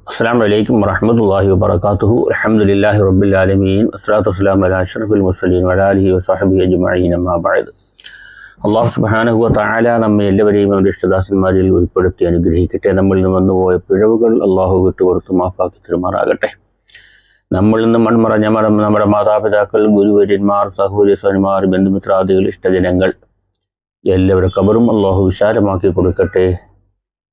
അസ്സലാമു അലൈക്കും വറഹ്മത്തുള്ളാഹി വബറകാതുഹു. അൽഹംദുലില്ലാഹി റബ്ബിൽ ആലമീൻ. വസ്സലാത്തു വസ്സലാമു അലാ അഷ്റഫിൽ മുർസലീൻ വഅലാ ആലിഹി വസഹ്ബിഹി അജ്മഈൻ. അമ്മാ ബഅദ്. അല്ലാഹു സുബ്ഹാനഹു വ തആല നമ്മെ എല്ലാവരെയും അവരുടെ ഇഷ്ടദാസന്മാരിൽ ഉൾപ്പെടുത്തി അനുഗ്രഹിക്കട്ടെ. നമ്മളിൽ നിന്ന് വന്നുപോയ പിഴവുകൾ അല്ലാഹു വിട്ടുപുറത്ത് മാഫാക്കി തരുമാറാകട്ടെ. നമ്മളിൽ നിന്ന് മൺമറഞ്ഞ നമ്മുടെ മാതാപിതാക്കൾ, ഗുരുവര്യന്മാർ, സഹോദരന്മാർ, ബന്ധുമിത്രാദികൾ, ഇഷ്ടജനങ്ങൾ എല്ലാവരുടെ ഖബറും അല്ലാഹു വിശാലമാക്കി കൊടുക്കട്ടെ.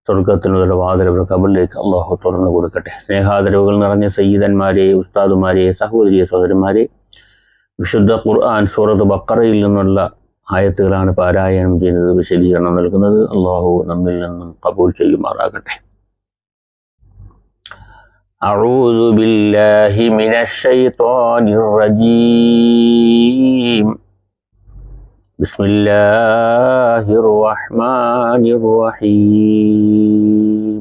സ്വർഗത്തിനുള്ള വാതിലവരുടെ ഖബറിലേക്ക് അല്ലാഹു തുറന്നു കൊടുക്കട്ടെ. സ്നേഹാദരവുകൾ നിറഞ്ഞ സയ്യിദന്മാരെ, ഉസ്താദുമാരെ, സഹോദരി സഹോദരന്മാരെ, വിശുദ്ധ ഖുർആൻ സൂറത്ത് ബഖറയിൽ നിന്നുള്ള ആയത്തുകളാണ് പാരായണം ചെയ്യുന്നത്, വിശദീകരണം നൽകുന്നത്. അല്ലാഹു നമ്മിൽ നിന്നും ഖബൂൽ ചെയ്യുമാറാകട്ടെ. അഊദു ബില്ലാഹി മിനശ് ശൈത്വാനിർ റജീം. ബിസ്മില്ലാഹിർ റഹ്മാനിർ റഹീം.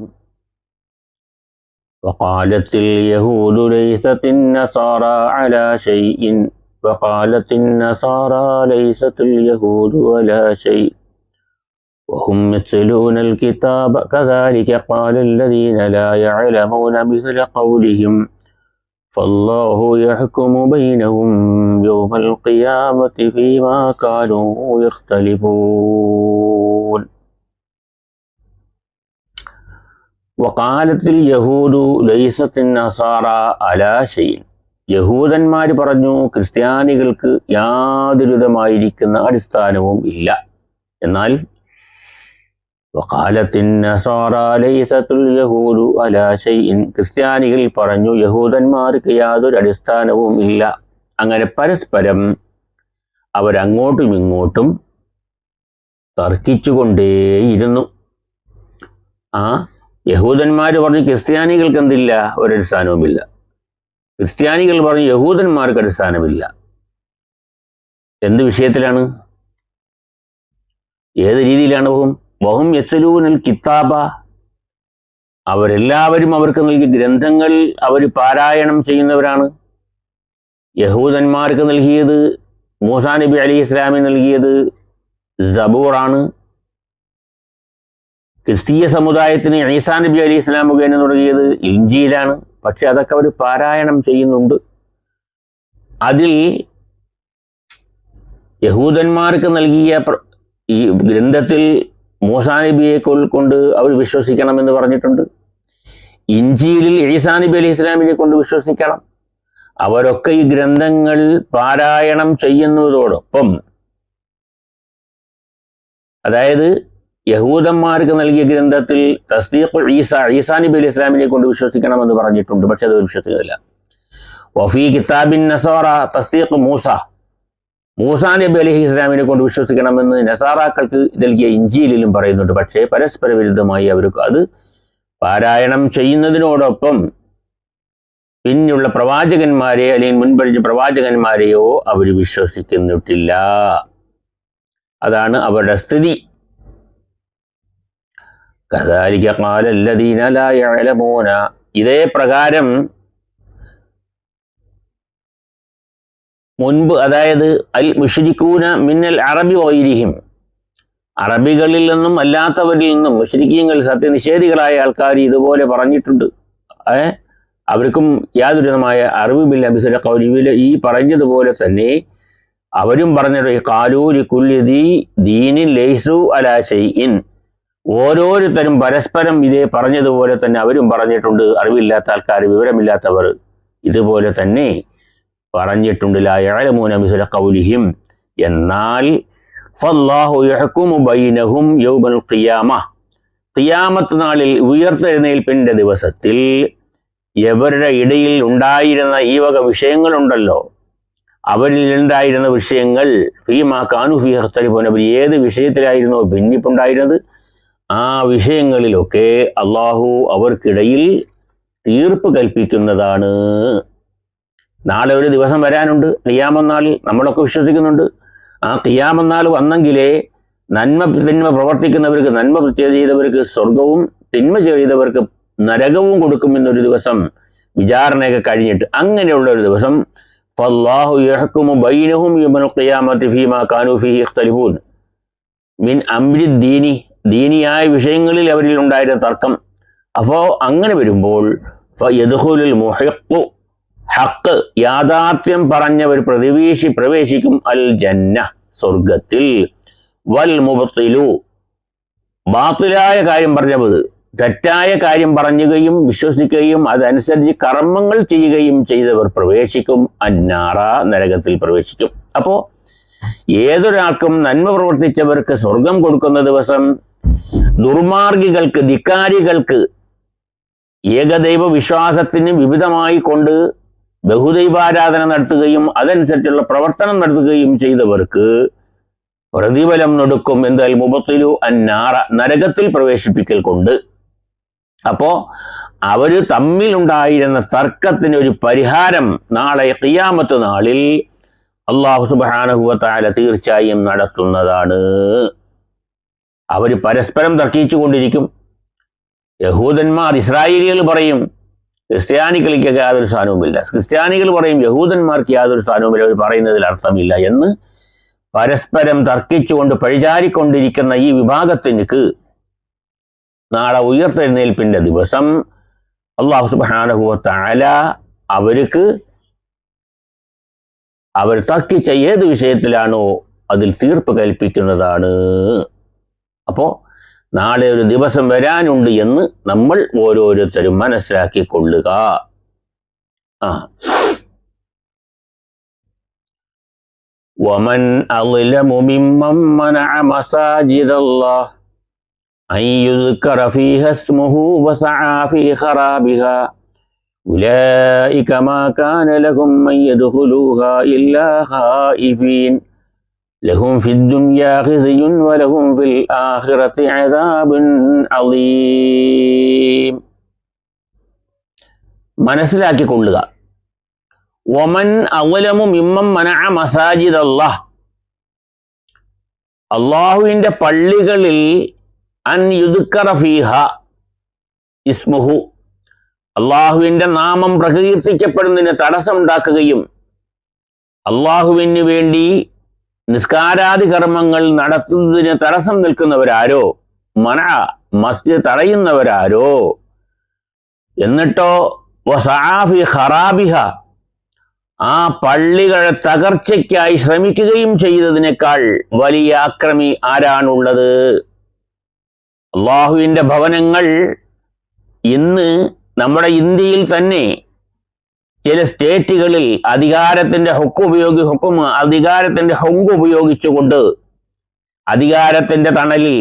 വഖാലത്തിൽ യഹൂദു ലൈസത്തിൻ നസാറാ അലാ ശൈഇൻ വഖാലത്തിൻ നസാറാ ലൈസത്തുൽ യഹൂദു അലാ ശൈഇൻ വഹും യത്ലൂനൽ കിതാബ കദാലിക ഖാലല്ലദീന ലാ യഅലമൂന മിസ്ല ഖൗലിഹിം فالله يحكم بينهم يوم القيامة فيما كانوا يختلفون. وقالت اليهود ليست النصارى على شيء. യഹൂദന്മാർ പറഞ്ഞു, ക്രിസ്ത്യാനികൾക്ക് യാതൊരുവിധമായിരിക്കുന്ന അടിസ്ഥാനവും ഇല്ല. എന്നാൽ ക്രിസ്ത്യാനികൾ പറഞ്ഞു, യഹൂദന്മാർക്ക് യാതൊരു അടിസ്ഥാനവും ഇല്ല. അങ്ങനെ പരസ്പരം അവരങ്ങോട്ടും ഇങ്ങോട്ടും തർക്കിച്ചുകൊണ്ടേയിരുന്നു. യഹൂദന്മാർ പറഞ്ഞു ക്രിസ്ത്യാനികൾക്ക് എന്തില്ല, ഒരടിസ്ഥാനവുമില്ല. ക്രിസ്ത്യാനികൾ പറഞ്ഞു യഹൂദന്മാർക്ക് അടിസ്ഥാനമില്ല. എന്ത് വിഷയത്തിലാണ്, ഏത് രീതിയിലാണ്? വഹും യത്ലൂനൽ കിതാബ. അവരെല്ലാവരും അവർക്ക് നൽകിയ ഗ്രന്ഥങ്ങൾ അവർ പാരായണം ചെയ്യുന്നവരാണ്. യഹൂദന്മാർക്ക് നൽകിയത്, മൂസാ നബി അലൈഹി ഇസ്ലാമിന് നൽകിയത് സബൂറാണ്. ക്രിസ്തീയ സമുദായത്തിന് ഈസാ നബി അലൈഹി ഇസ്ലാം മുഖേന നൽകിയത് ഇഞ്ചീലാണ്. പക്ഷെ അതൊക്കെ അവർ പാരായണം ചെയ്യുന്നുണ്ട്. അതിൽ യഹൂദന്മാർക്ക് നൽകിയ ഈ ഗ്രന്ഥത്തിൽ മൂസാ നബിയെ കൊണ്ട് അവർ വിശ്വസിക്കണമെന്ന് പറഞ്ഞിട്ടുണ്ട്. ഇഞ്ചീലിൽ ഈസാ നബി അലൈഹി ഇസ്ലാമിനെ കൊണ്ട് വിശ്വസിക്കണം. അവരൊക്കെ ഈ ഗ്രന്ഥങ്ങൾ പാരായണം ചെയ്യുന്നതോടൊപ്പം, അതായത് യഹൂദന്മാർക്ക് നൽകിയ ഗ്രന്ഥത്തിൽ തസ്ദീഖുൽ ഈസാ നബി അലൈഹി ഇസ്ലാമിനെ കൊണ്ട് വിശ്വസിക്കണമെന്ന് പറഞ്ഞിട്ടുണ്ട്. പക്ഷെ അത് വിശ്വസിക്കുന്നില്ല. വഫീ കിതാബിൻ നസാറ തസ്ദീഖ് മൂസാ നബി അലൈഹി ഇസ്ലാമിനെ കൊണ്ട് വിശ്വസിക്കണമെന്ന് നസാറാക്കൾക്ക് നൽകിയ ഇഞ്ചീലിലും പറയുന്നുണ്ട്. പക്ഷേ പരസ്പര വിരുദ്ധമായി അവർക്ക് അത് പാരായണം ചെയ്യുന്നതിനോടൊപ്പം പിന്നെയുള്ള പ്രവാചകന്മാരെ അല്ലെങ്കിൽ മുൻപഴിഞ്ഞ പ്രവാചകന്മാരെയോ അവർ വിശ്വസിക്കുന്നിട്ടില്ല. അതാണ് അവരുടെ സ്ഥിതി. കദാലിക ഖാലല്ലദീന ലാ യഅലമൂന. ഇതേ പ്രകാരം മുൻപ്, അതായത് അൽ മുശ്രിക്കൂന മിനൽ അറബി വൈരിഹിം, അറബികളിൽ നിന്നും അല്ലാത്തവരിൽ നിന്നും മുശ്രിക്കീങ്ങൾ, സത്യനിഷേധികളായ ആൾക്കാർ ഇതുപോലെ പറഞ്ഞിട്ടുണ്ട്. അവർക്കും യാതൊരുവിധമായ അറിവുമില്ല. മിസ്ല ഖൗലിഹിം, ഈ പറഞ്ഞതുപോലെ തന്നെ അവരും പറഞ്ഞിട്ട് ഖാലൂ ലികുല്ലി ദീനിൻ ലൈസു അലാ ശൈഇൻ. ഓരോരുത്തരും പരസ്പരം ഇതേ പറഞ്ഞതുപോലെ തന്നെ അവരും പറഞ്ഞിട്ടുണ്ട്. അറിവില്ലാത്ത ആൾക്കാർ, വിവരമില്ലാത്തവർ ഇതുപോലെ തന്നെ പറഞ്ഞിട്ടുണ്ട്. ലാ യഅലമൂന മിസ്ല ഖൗലിഹിം. എന്നാൽ ഫല്ലാഹു യഹ്കുമു ബൈനഹും യൗമൽ ഖിയാമ. ഖിയാമത്ത് നാളിൽ, ഉയർത്തെഴുന്നേൽപ്പിന്റെ ദിവസത്തിൽ ഇവരുടെ ഇടയിൽ ഉണ്ടായിരുന്ന ഈ വക വിഷയങ്ങളുണ്ടല്ലോ, അവരിൽ ഉണ്ടായിരുന്ന വിഷയങ്ങൾ, ഫീമാ കാനൂ ഫീഹി യഖ്തലിഫൂൻ, അവർ ഏത് വിഷയത്തിലായിരുന്നോ ഭിന്നിപ്പുണ്ടായിരുന്നത് ആ വിഷയങ്ങളിലൊക്കെ അള്ളാഹു അവർക്കിടയിൽ തീർപ്പ് കൽപ്പിക്കുന്നതാണ്. നാളെ ഒരു ദിവസം വരാനുണ്ട്, ഖിയാമത്ത് നാളിൽ. നമ്മളൊക്കെ വിശ്വസിക്കുന്നുണ്ട്. ആ ഖിയാമത്ത് നാൾ വന്നെങ്കിലേ തിന്മ പ്രവർത്തിക്കുന്നവർക്ക്, നന്മ ചെയ്തവർക്ക് സ്വർഗവും തിന്മ ചെയ്തവർക്ക് നരകവും കൊടുക്കുമെന്നൊരു ദിവസം, വിചാരണയൊക്കെ കഴിഞ്ഞിട്ട് അങ്ങനെയുള്ള ഒരു ദിവസം. ഫല്ലാഹു യഹ്കുമു ബൈനഹും യൗമൽ ഖിയാമത്തി ഫീമാ കാനൂ ഫീഹി യഖ്തലിഫൂൻ മിൻ അംരി ദീനി. ദീനിയായ വിഷയങ്ങളിൽ അവരിൽ ഉണ്ടായിരുന്ന തർക്കം. അപ്പോൾ അങ്ങനെ വരുമ്പോൾ ഫയദ്ഖുലുൽ മുഹിഖ്, ഹക്ക് യാഥാർത്ഥ്യം പറഞ്ഞവർ പ്രവേശിക്കും അൽ ജന്ന, സ്വർഗത്തിൽ. വൽ മുബ്തിലു, ബാത്തിലായ കാര്യം പറഞ്ഞവർ, തെറ്റായ കാര്യം പറയുകയും വിശ്വസിക്കുകയും അതനുസരിച്ച് കർമ്മങ്ങൾ ചെയ്യുകയും ചെയ്തവർ പ്രവേശിക്കും അന്നാറ, നരകത്തിൽ പ്രവേശിക്കും. അപ്പോ ഏതൊരാൾക്കും നന്മ പ്രവർത്തിച്ചവർക്ക് സ്വർഗം കൊടുക്കുന്ന ദിവസം, ദുർമാർഗികൾക്ക്, ധിക്കാരികൾക്ക്, ഏകദൈവ വിശ്വാസത്തിന് വിവിധമായി കൊണ്ട് ബഹുദൈവാരാധന നടത്തുകയും അതനുസരിച്ചുള്ള പ്രവർത്തനം നടത്തുകയും ചെയ്തവർക്ക് പ്രതിഫലം കൊടുക്കും. എന്താൽ മുബത്തിലു അന്നാറ, നരകത്തിൽ പ്രവേശിപ്പിക്കൽ കൊണ്ട്. അപ്പോ അവര് തമ്മിലുണ്ടായിരുന്ന തർക്കത്തിന് ഒരു പരിഹാരം നാളെ ഖിയാമത്ത് നാളിൽ അല്ലാഹു സുബ്ഹാനഹു വ തആല തീർച്ചയായും നടത്തുന്നതാണ്. അവര് പരസ്പരം തർക്കിച്ചു കൊണ്ടിരിക്കും. യഹൂദന്മാർ, ഇസ്രായേലികൾ പറയും ക്രിസ്ത്യാനികൾക്ക് യാതൊരു സ്ഥാനവുമില്ല, ക്രിസ്ത്യാനികൾ പറയും യഹൂദന്മാർക്ക് യാതൊരു സ്ഥാനവുമില്ല, അവർ പറയുന്നതിൽ അർത്ഥമില്ല എന്ന് പരസ്പരം തർക്കിച്ചുകൊണ്ട് പഴിചാരിക്കൊണ്ടിരിക്കുന്ന ഈ വിഭാഗത്തിനക്ക് നാളെ ഉയർത്തെഴുന്നേൽപ്പിന്റെ ദിവസം അല്ലാഹു സുബ്ഹാനഹു വ തആല അവർ തർക്കിച്ച ഏത് വിഷയത്തിലാണോ അതിൽ തീർപ്പ് കൽപ്പിക്കുന്നതാണ്. അപ്പോ നാളെ ഒരു ദിവസം വരാനുണ്ട് എന്ന് നമ്മൾ ഓരോരുത്തരും മനസ്സിലാക്കിക്കൊള്ളുക. വമൻ അളലമു മിമ്മൻ മനഅ മസാജിദല്ലാഹ് അൻ യുദ്കറ ഫീഹാ ഇസ്മുഹു വസഅ ഫീ ഖറാബിഹാ ഉലൈക മാ കാന ലഹും അൻ യദ്ഖുലൂഹാ ഇല്ലാ ഖായിഫീൻ ലഹും ഫിദ്ദുനിയാ ഖിസ്യുൻ വലഹും ഫിൽ ആഖിറതി അദാബുൻ അളീം. മനസ്സിലാക്കിക്കൊള്ളുക. വമൻ അളലമു മിമ്മൻ മനഅ മസാജിദല്ലാഹ്, അല്ലാഹുവിന്റെ പള്ളികളിൽ അൻ യുദ്കറ ഫീഹാ ഇസ്മുഹു, അല്ലാഹുവിന്റെ നാമം പ്രകീർത്തിക്കപ്പെടുന്നതിന് തടസ്സമുണ്ടാക്കുകയും അല്ലാഹുവിന് വേണ്ടി നിസ്കാരാദി കർമ്മങ്ങൾ നടത്തുന്നതിന് തടസ്സം നിൽക്കുന്നവരാരോ, മനഅ മസ്ജിദ് തടയുന്നവരാരോ, എന്നിട്ടോ വസഅ ഫീ ഖറാബിഹ, ആ പള്ളികളെ തകർച്ചയ്ക്കായി ശ്രമിക്കുകയും ചെയ്തതിനേക്കാൾ വലിയ അക്രമി ആരാണുള്ളത്? അല്ലാഹുവിന്റെ ഭവനങ്ങൾ ഇന്ന് നമ്മുടെ ഇന്ത്യയിൽ തന്നെ ചില സ്റ്റേറ്റുകളിൽ അധികാരത്തിന്റെ ഹുങ്ക് ഉപയോഗിച്ചുകൊണ്ട് അധികാരത്തിന്റെ തണലിൽ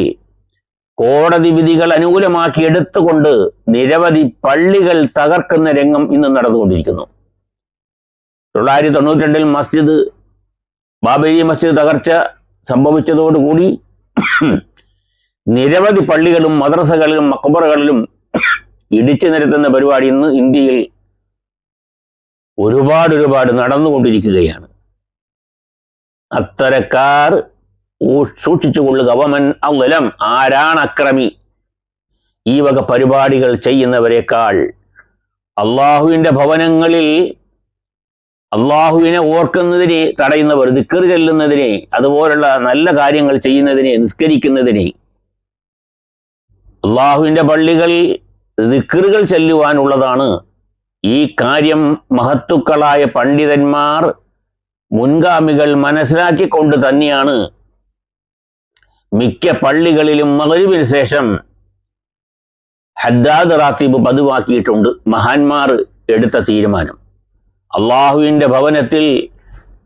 കോടതി വിധികൾ അനുകൂലമാക്കി എടുത്തുകൊണ്ട് നിരവധി പള്ളികൾ തകർക്കുന്ന രംഗം ഇന്ന് നടന്നുകൊണ്ടിരിക്കുന്നു. 1992 ബാബരി മസ്ജിദ് തകർച്ച സംഭവിച്ചതോടുകൂടി നിരവധി പള്ളികളും മദ്രസകളിലും മഖബറകളിലും ഇടിച്ചു നിരത്തുന്ന പരിപാടി ഇന്ന് ഇന്ത്യയിൽ ഒരുപാട് നടന്നുകൊണ്ടിരിക്കുകയാണ്. അത്തരക്കാർ സൂക്ഷിച്ചുകൊള്ളുക. വമൻ അളലം, ആരാണ് അക്രമി? ഈ വക പരിപാടികൾ ചെയ്യുന്നവരെക്കാൾ അള്ളാഹുവിന്റെ ഭവനങ്ങളിൽ അള്ളാഹുവിനെ ഓർക്കുന്നതിനെ തടയുന്നവർ, ദിക്ർ ചെല്ലുന്നതിനെ, അതുപോലുള്ള നല്ല കാര്യങ്ങൾ ചെയ്യുന്നതിനെ, നിസ്കരിക്കുന്നതിനെ, അള്ളാഹുവിന്റെ പള്ളികൾ ദിക്റുകൾ ചെല്ലുവാനുള്ളതാണ്. ഈ കാര്യം മഹത്തുക്കളായ പണ്ഡിതന്മാർ, മുൻഗാമികൾ മനസ്സിലാക്കിക്കൊണ്ട് തന്നെയാണ് മിക്ക പള്ളികളിലും മഗ്‌രിബിന് ശേഷം ഹദ്ദാദ് റാത്തീബ് പതിവാക്കിയിട്ടുണ്ട്. മഹാന്മാർ എടുത്ത തീരുമാനം. അള്ളാഹുവിന്റെ ഭവനത്തിൽ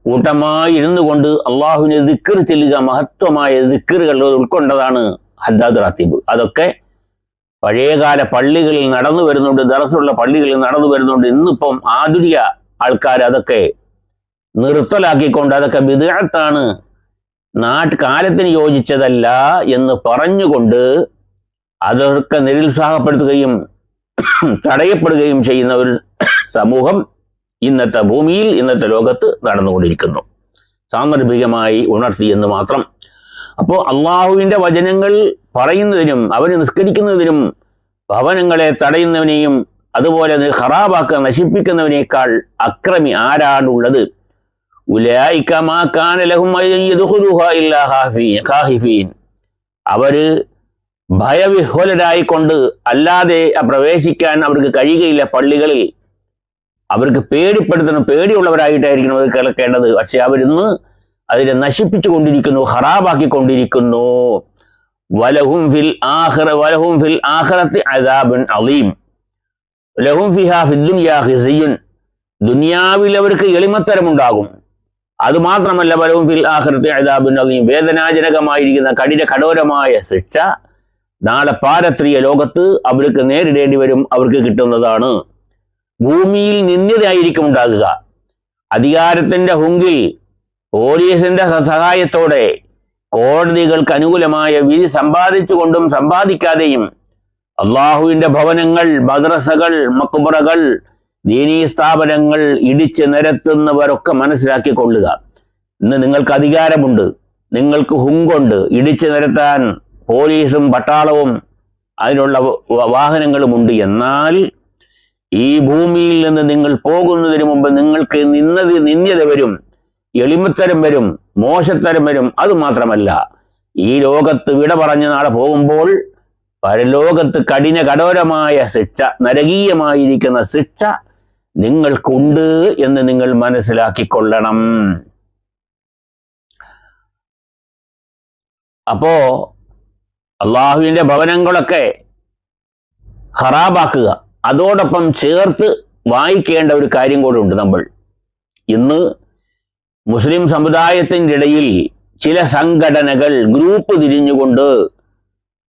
കൂട്ടമായി ഇരുന്നു കൊണ്ട് അള്ളാഹുവിനെ ദിക്ർ ചെല്ലുക, മഹത്വമായ ദിക്റുകൾ ഉൾക്കൊണ്ടതാണ് ഹദ്ദാദ് റാത്തീബ്. അതൊക്കെ പഴയകാല പള്ളികളിൽ നടന്നു വരുന്നുണ്ട്, ദറസുള്ള പള്ളികളിൽ നടന്നു വരുന്നുണ്ട്. ഇന്നിപ്പം ആധുനിക ആൾക്കാർ അതൊക്കെ നിർത്തലാക്കിക്കൊണ്ട് അതൊക്കെ ബിദ്അത്താണ്, കാലത്തിന് യോജിച്ചതല്ല എന്ന് പറഞ്ഞുകൊണ്ട് അതൊക്കെ നിരുത്സാഹപ്പെടുത്തുകയും തടയപ്പെടുകയും ചെയ്യുന്ന ഒരു സമൂഹം ഇന്നത്തെ ഭൂമിയിൽ, ഇന്നത്തെ ലോകത്ത് നടന്നുകൊണ്ടിരിക്കുന്നു. സാന്ദർഭികമായി ഉണർത്തി എന്ന് മാത്രം. അപ്പോൾ അള്ളാഹുവിന്റെ വചനങ്ങൾ പറയുന്നതിനും അവന് നിസ്കരിക്കുന്നതിനും ഭവനങ്ങളെ തടയുന്നവനെയും അതുപോലെ ഖറാബാക്കുക, നശിപ്പിക്കുന്നവനേക്കാൾ അക്രമി ആരാണുള്ളത്? ഉലൈക മാ കാന ലഹും അൻ യദ്ഖുലൂഹാ ഇല്ലാ ഖായിഫീൻ, അവര് ഭയവിഹ്വലരായിക്കൊണ്ട് അല്ലാതെ പ്രവേശിക്കാൻ അവർക്ക് കഴിയുകയില്ല. പള്ളികളിൽ അവർക്ക് പേടിയുള്ളവരായിട്ടായിരിക്കണം അത് കേൾക്കേണ്ടത്. പക്ഷെ അവരിന്ന് അതിനെ നശിപ്പിച്ചു കൊണ്ടിരിക്കുന്നു, ഹറാബാക്കിക്കൊണ്ടിരിക്കുന്നു. വലഹും ഫിൽ ആഖിറത്തി അദാബുൻ അളീം ലഹും ഫിഹാ ഫിദ്ദുനിയാ ഖിസിയ്യുൻ. ദുനിയാവിൽ അവർക്ക് എളിമത്തരമുണ്ടാകും. അതുമാത്രമല്ല, വലഹും ഫിൽ ആഖിറത്തി അദാബുൻ അളീം, വേദനാജനകമായിരിക്കുന്ന കഠോരമായ ശിക്ഷ നാളെ പാരത്രിക ലോകത്ത് അവർക്ക് നേരിടേണ്ടി വരും, അവർക്ക് കിട്ടുന്നതാണ്. ഭൂമിയിൽ നിന്ദ്യതയായിരിക്കും ഉണ്ടാകുക. അധികാരത്തിന്റെ ഹുങ്കിൽ പോലീസിന്റെ സഹായത്തോടെ കോടതികൾക്ക് അനുകൂലമായ വിധി സമ്പാദിച്ചുകൊണ്ടും സമ്പാദിക്കാതെയും അള്ളാഹുവിന്റെ ഭവനങ്ങൾ, മദ്രസകൾ, മക്ബറകൾ, ദീനീ സ്ഥാപനങ്ങൾ ഇടിച്ച് നിരത്തുന്നവരൊക്കെ മനസ്സിലാക്കിക്കൊള്ളുക. ഇന്ന് നിങ്ങൾക്ക് അധികാരമുണ്ട്, നിങ്ങൾക്ക് ഹുങ്കുണ്ട്, ഇടിച്ചു നിരത്താൻ പോലീസും പട്ടാളവും അതിനുള്ള വാഹനങ്ങളുമുണ്ട്. എന്നാൽ ഈ ഭൂമിയിൽ നിന്ന് നിങ്ങൾ പോകുന്നതിന് മുമ്പ് നിങ്ങൾക്ക് നിന്ദ്യത വരും, എളിമത്തരം വരും, മോശത്തരം വരും. അതുമാത്രമല്ല, ഈ ലോകത്ത് വിട പറഞ്ഞ് നാളെ പോകുമ്പോൾ പരലോകത്ത് കഠോരമായ ശിക്ഷ, നരകീയമായിരിക്കുന്ന ശിക്ഷ നിങ്ങൾക്കുണ്ട് എന്ന് നിങ്ങൾ മനസ്സിലാക്കിക്കൊള്ളണം. അപ്പോ അള്ളാഹുവിന്റെ ഭവനങ്ങളൊക്കെ ഖറാബാക്കുക. അതോടൊപ്പം ചേർത്ത് വായിക്കേണ്ട ഒരു കാര്യം കൂടെ ഉണ്ട്. നമ്മൾ ഇന്ന് മുസ്ലിം സമുദായത്തിൻ്റെ ഇടയിൽ ചില സംഘടനകൾ ഗ്രൂപ്പ് തിരിഞ്ഞുകൊണ്ട്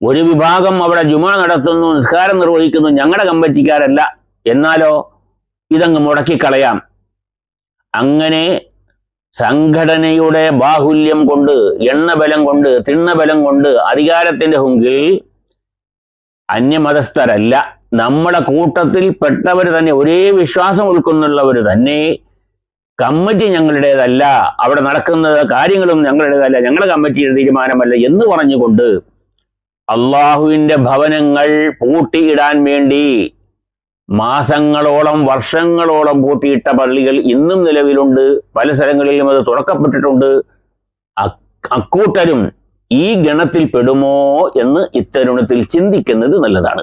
ഒരു വിഭാഗം അവിടെ ജുമാ നടത്തുന്നു, നിസ്കാരം നിർവഹിക്കുന്നു, ഞങ്ങളുടെ കമ്മിറ്റിക്കാരല്ല, എന്നാലോ ഇതങ്ങ് മുടക്കിക്കളയാം. അങ്ങനെ സംഘടനയുടെ ബാഹുല്യം കൊണ്ട്, എണ്ണബലം കൊണ്ട്, തിണ്ണബലം കൊണ്ട്, അധികാരത്തിന്റെ ഹുങ്കിൽ അന്യമതസ്ഥരല്ല, നമ്മുടെ കൂട്ടത്തിൽ പെട്ടവർ തന്നെ, ഒരേ വിശ്വാസം ഉൾക്കൊണ്ടുള്ളവർ തന്നെ കമ്മിറ്റി ഞങ്ങളുടേതല്ല, അവിടെ നടക്കുന്ന കാര്യങ്ങളും ഞങ്ങളുടേതല്ല, ഞങ്ങളുടെ കമ്മിറ്റിയുടെ തീരുമാനമല്ല എന്ന് പറഞ്ഞുകൊണ്ട് അള്ളാഹുവിന്റെ ഭവനങ്ങൾ പൂട്ടിയിടാൻ വേണ്ടി മാസങ്ങളോളം, വർഷങ്ങളോളം പൂട്ടിയിട്ട പള്ളികൾ ഇന്നും നിലവിലുണ്ട്. പല സ്ഥലങ്ങളിലും അത് തുറക്കപ്പെട്ടിട്ടുണ്ട്. അക്കൂട്ടരും ഈ ഗണത്തിൽ പെടുമോ എന്ന് ഇത്തരുണത്തിൽ ചിന്തിക്കുന്നത് നല്ലതാണ്.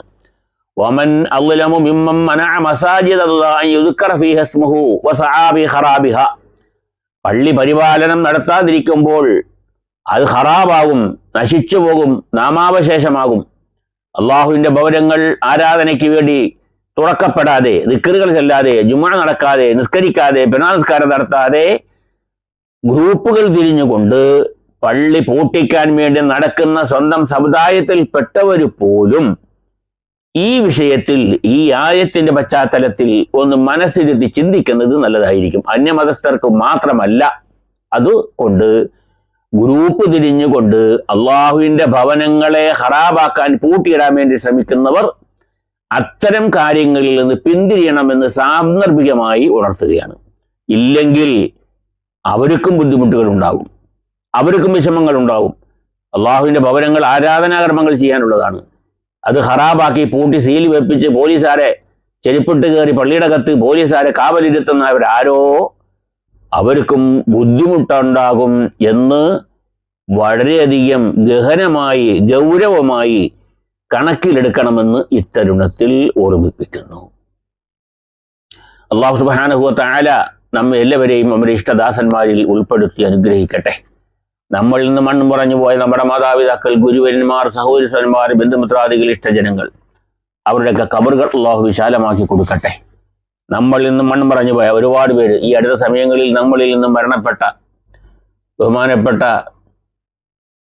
വമൻ അദ്ലമു മിമ്മൻ മനഅ മസാജിദല്ലാഹി യുദ്കറ ഫീഹാ ഇസ്മുഹു വസആ ബി ഖറാബിഹാ. പള്ളി പരിപാലനം നടത്താതിരിക്കുമ്പോൾ അത് ഖറാബാകും, നശിച്ചു പോകും, നാമാവശേഷമാകും. അള്ളാഹുവിന്റെ ഭവനങ്ങൾ ആരാധനയ്ക്ക് വേണ്ടി തുറക്കപ്പെടാതെ, ദിക്റുകൾ ചെല്ലാതെ, ജുമുഅ നടക്കാതെ, നിസ്കരിക്കാതെ, പെരുന്നാൾ നടത്താതെ ഗ്രൂപ്പുകൾ തിരിഞ്ഞുകൊണ്ട് പള്ളി പൂട്ടിക്കാൻ വേണ്ടി നടക്കുന്ന സ്വന്തം സമുദായത്തിൽപ്പെട്ടവർ പോലും ഈ വിഷയത്തിൽ, ഈ ആയത്തിന്റെ പശ്ചാത്തലത്തിൽ ഒന്ന് മനസ്സിരുത്തി ചിന്തിക്കുന്നത് നല്ലതായിരിക്കും. അന്യമതസ്ഥർക്ക് മാത്രമല്ല, അതുകൊണ്ട് ഗ്രൂപ്പ് തിരിഞ്ഞുകൊണ്ട് അള്ളാഹുവിന്റെ ഭവനങ്ങളെ ഹറാബാക്കാൻ, പൂട്ടിയിടാൻ വേണ്ടി ശ്രമിക്കുന്നവർ അത്തരം കാര്യങ്ങളിൽ നിന്ന് പിന്തിരിയണമെന്ന് സാന്ദർഭികമായി ഉണർത്തുകയാണ്. ഇല്ലെങ്കിൽ അവർക്കും ബുദ്ധിമുട്ടുകൾ ഉണ്ടാകും, അവർക്കും വിഷമങ്ങൾ ഉണ്ടാകും. അള്ളാഹുവിന്റെ ഭവനങ്ങൾ ആരാധനാകർമ്മങ്ങൾ ചെയ്യാനുള്ളതാണ്. അത് ഹറാബാക്കി പൂട്ടി സീൽ വെപ്പിച്ച് പോലീസുകാരെ ചെരുപ്പിട്ട് കയറി പള്ളിയടകത്ത് പോലീസുകാരെ കാവലിരുത്തുന്നവരാരോ, അവർക്കും ബുദ്ധിമുട്ടുണ്ടാകും എന്ന് വളരെയധികം ഗഹനമായി, ഗൗരവമായി കണക്കിലെടുക്കണമെന്ന് ഇത്തരുണത്തിൽ ഓർമ്മിപ്പിക്കുന്നു. അല്ലാഹു സുബ്ഹാനഹു വ തആല നമ്മെ എല്ലാവരെയും നമ്മുടെ ഇഷ്ടദാസന്മാരിൽ ഉൾപ്പെടുത്തി അനുഗ്രഹിക്കട്ടെ. നമ്മളിൽ നിന്ന് മണ്ണും പറഞ്ഞു പോയ നമ്മുടെ മാതാപിതാക്കൾ, ഗുരുവരന്മാർ, സഹോദരന്മാർ, ബന്ധുമിത്രാദികൾ, ഇഷ്ടജനങ്ങൾ, അവരുടെയൊക്കെ ഖബറുകൾ അല്ലാഹു വിശാലമാക്കി കൊടുക്കട്ടെ. നമ്മളിൽ നിന്നും മണ്ണും പറഞ്ഞു പോയ ഒരുപാട് പേര് ഈ അടുത്ത സമയങ്ങളിൽ നമ്മളിൽ നിന്നും മരണപ്പെട്ട ബഹുമാനപ്പെട്ട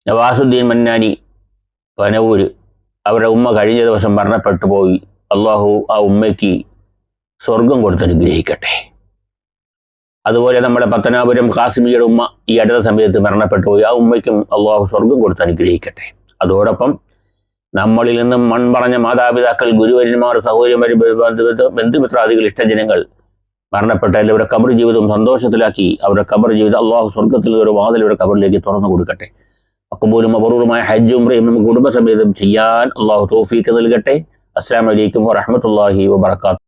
നവാസുദ്ദീൻ മന്നാനി പനവൂര്, അവരുടെ ഉമ്മ കഴിഞ്ഞ ദിവസം മരണപ്പെട്ടു പോയി. അള്ളാഹു ആ ഉമ്മയ്ക്ക് സ്വർഗം കൊടുത്തനുഗ്രഹിക്കട്ടെ. അതുപോലെ നമ്മുടെ പത്തനാപുരം ഖാസിമിയുടെ ഉമ്മ ഈ അടുത്ത സമയത്ത് മരണപ്പെട്ടു പോയി. ആ ഉമ്മയ്ക്കും അള്ളാഹു സ്വർഗം കൊടുത്തനുഗ്രഹിക്കട്ടെ. അതോടൊപ്പം നമ്മളിൽ നിന്നും മൺപറഞ്ഞ മാതാപിതാക്കൾ, ഗുരുവര്യന്മാർ, സഹോദരന്മാർ, ബന്ധുമിത്രാദികൾ, ഇഷ്ടജനങ്ങൾ മരണപ്പെട്ട എല്ലാവരുടെ ഖബർ ജീവിതം സന്തോഷത്തിലാക്കി അവരുടെ ഖബർ ജീവിതം അള്ളാഹു സ്വർഗത്തിൽ ഒരു വാതിൽ അവരുടെ ഖബറിലേക്ക് തുറന്നു കൊടുക്കട്ടെ. മഖബൂലും മബ്റൂറുമായ ഹജ്ജും ഉംറയും നമുക്ക് കുടുംബസമേതം ചെയ്യാൻ അള്ളാഹു തൗഫീഖ് നൽകട്ടെ. അസ്സലാമു അലൈക്കും വറഹ്മത്തുള്ളാഹി വബറകാതുഹു.